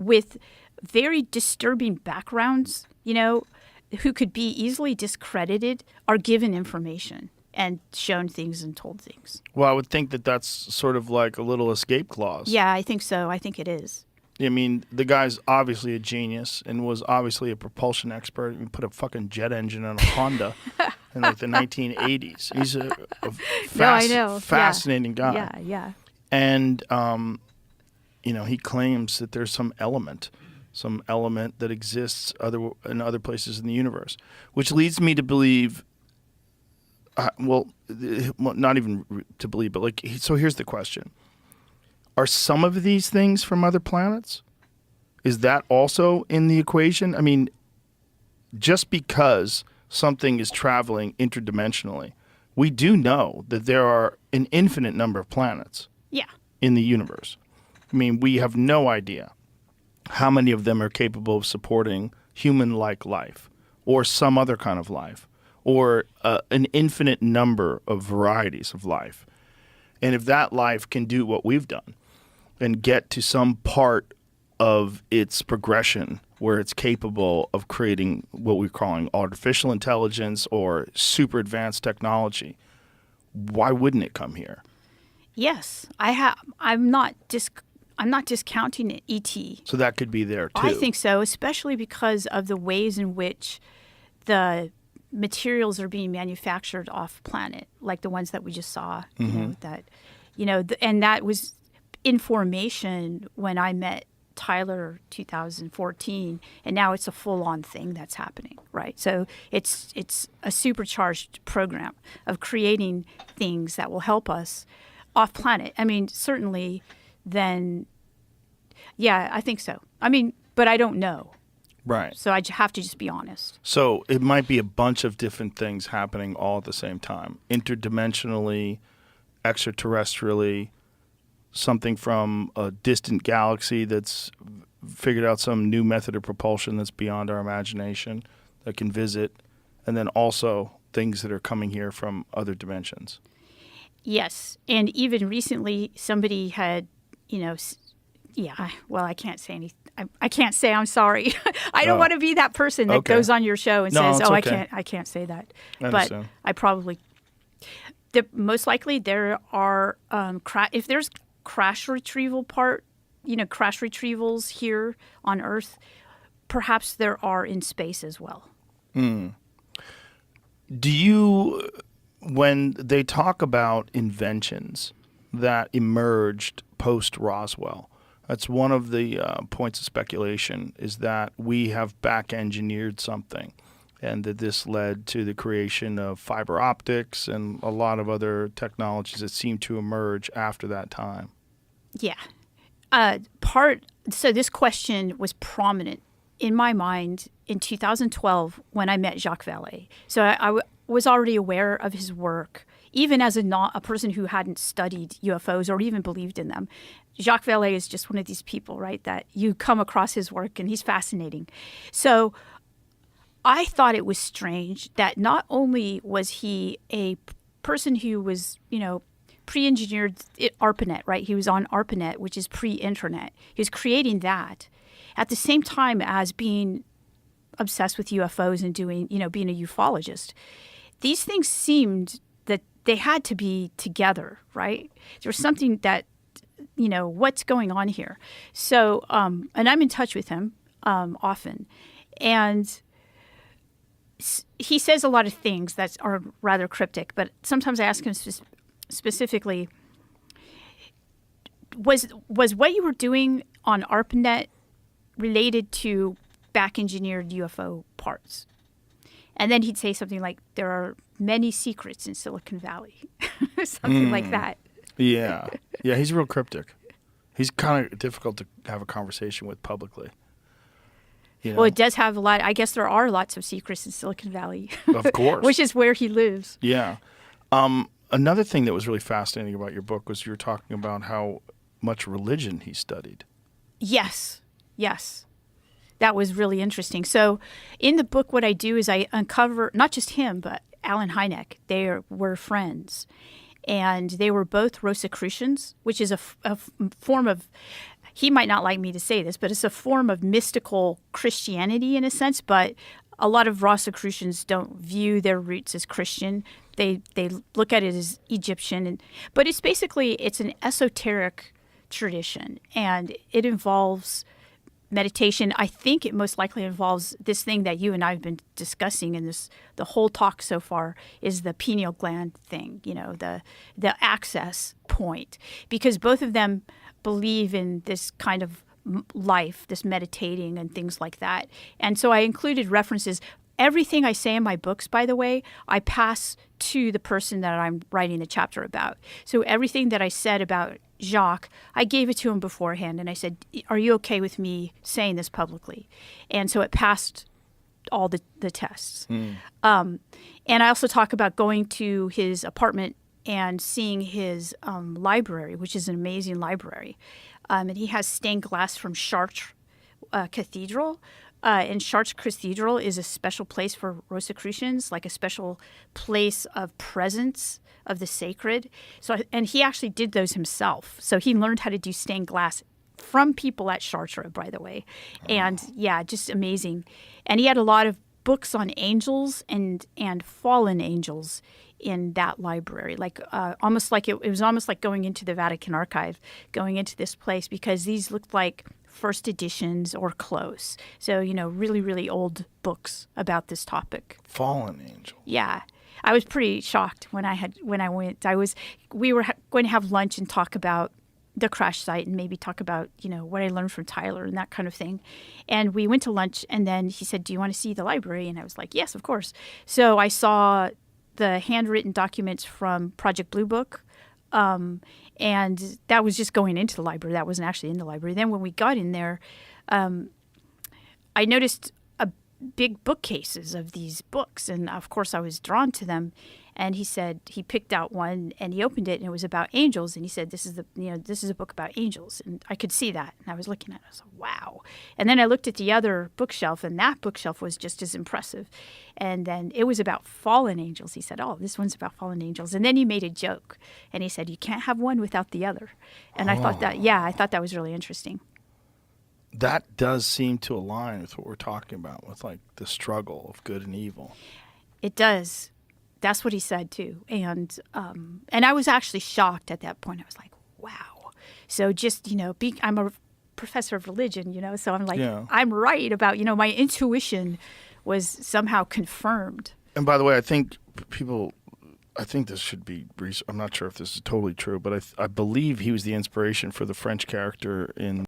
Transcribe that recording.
with very disturbing backgrounds, who could be easily discredited, are given information and shown things and told things. Well, I would think that that's sort of like a little escape clause. Yeah, I think so. I think it is. I mean, the guy's obviously a genius and was obviously a propulsion expert. He put a fucking jet engine on a Honda in like the 1980s. He's a fascinating guy. Yeah. And, he claims that there's some element that exists in other places in the universe, which leads me to believe, not even to believe, but so here's the question. Are some of these things from other planets? Is that also in the equation? I mean, just because something is traveling interdimensionally, we do know that there are an infinite number of planets in the universe. I mean, we have no idea how many of them are capable of supporting human-like life or some other kind of life or an infinite number of varieties of life. And if that life can do what we've done and get to some part of its progression where it's capable of creating what we're calling artificial intelligence or super advanced technology, why wouldn't it come here? Yes, I'm not discounting ET. So that could be there too. I think so, especially because of the ways in which the materials are being manufactured off planet, like the ones that we just saw. And that was information when I met Tyler 2014, and now it's a full-on thing that's happening, right? So it's a supercharged program of creating things that will help us off planet. I mean, certainly then, yeah, I think so. I mean, but I don't know. Right. So I have to just be honest. So it might be a bunch of different things happening all at the same time, interdimensionally, extraterrestrially, something from a distant galaxy that's figured out some new method of propulsion that's beyond our imagination that can visit, and then also things that are coming here from other dimensions. Yes. And even recently, somebody had, I can't say anything. I can't say I'm sorry. I don't want to be that person that goes on your show and says, okay. I can't say that. But I probably, most likely there are, if there's crash retrievals here on Earth, perhaps there are in space as well. Do you, when they talk about inventions that emerged post-Roswell, that's one of the points of speculation, is that we have back-engineered something and that this led to the creation of fiber optics and a lot of other technologies that seem to emerge after that time. Yeah. So this question was prominent in my mind in 2012 when I met Jacques Vallée. So I was already aware of his work, even as a person who hadn't studied UFOs or even believed in them. Jacques Vallée is just one of these people, right, that you come across his work and he's fascinating. So I thought it was strange that not only was he a person who was, pre-engineered ARPANET, right? He was on ARPANET, which is pre-internet. He was creating that at the same time as being obsessed with UFOs and doing, being a ufologist. These things seemed that they had to be together, right? There was something that, what's going on here? So, and I'm in touch with him often. And he says a lot of things that are rather cryptic, but sometimes I ask him specifically, was what you were doing on ARPANET related to back-engineered UFO parts? And then he'd say something like, there are many secrets in Silicon Valley, something like that. Yeah. Yeah, he's real cryptic. He's kind of difficult to have a conversation with publicly. Well, it does have a lot. I guess there are lots of secrets in Silicon Valley. Of course. Which is where he lives. Yeah. Another thing that was really fascinating about your book was you were talking about how much religion he studied. Yes. That was really interesting. So in the book, what I do is I uncover not just him, but Alan Hynek. They were friends. And they were both Rosicrucians, which is a form of he might not like me to say this, but it's a form of mystical Christianity in a sense. But a lot of Rosicrucians don't view their roots as Christian. They look at it as Egyptian. But it's an esoteric tradition, and it involves meditation. I think it most likely involves this thing that you and I have been discussing in the whole talk so far is the pineal gland thing, the access point, because both of them believe in this kind of life, this meditating and things like that. And so I included references. Everything I say in my books, by the way, I pass to the person that I'm writing the chapter about. So everything that I said about Jacques, I gave it to him beforehand, and I said, are you okay with me saying this publicly? And so it passed all the tests. And I also talk about going to his apartment and seeing his library, which is an amazing library. And he has stained glass from Chartres Cathedral. And Chartres Cathedral is a special place for Rosicrucians, like a special place of presence of the sacred. And he actually did those himself. So he learned how to do stained glass from people at Chartres, by the way. And yeah, just amazing. And he had a lot of books on angels and fallen angels in that library, like almost like it was almost like going into the Vatican archive, going into this place, because these looked like first editions or close. So, really, really old books about this topic. Fallen angel. Yeah. I was pretty shocked when I went. We were going to have lunch and talk about the crash site and maybe talk about, what I learned from Tyler and that kind of thing. And we went to lunch, and then he said, do you want to see the library? And I was like, yes, of course. So I saw the handwritten documents from Project Blue Book. And that was just going into the library. That wasn't actually in the library. Then when we got in there, I noticed big bookcases of these books. And of course I was drawn to them. And he said, he picked out one and he opened it and it was about angels. And he said, this is a book about angels. And I could see that. And I was looking at it. I was like, wow. And then I looked at the other bookshelf, and that bookshelf was just as impressive. And then it was about fallen angels. He said, oh, this one's about fallen angels. And then he made a joke. And he said, you can't have one without the other. And I thought that was really interesting. That does seem to align with what we're talking about, with like the struggle of good and evil. It does. That's what he said too. And I was actually shocked at that point. I was like, wow. So just, I'm a professor of religion, so I'm like, I'm right about, my intuition was somehow confirmed. And by the way, I think this should be, I'm not sure if this is totally true, but I believe he was the inspiration for the French character in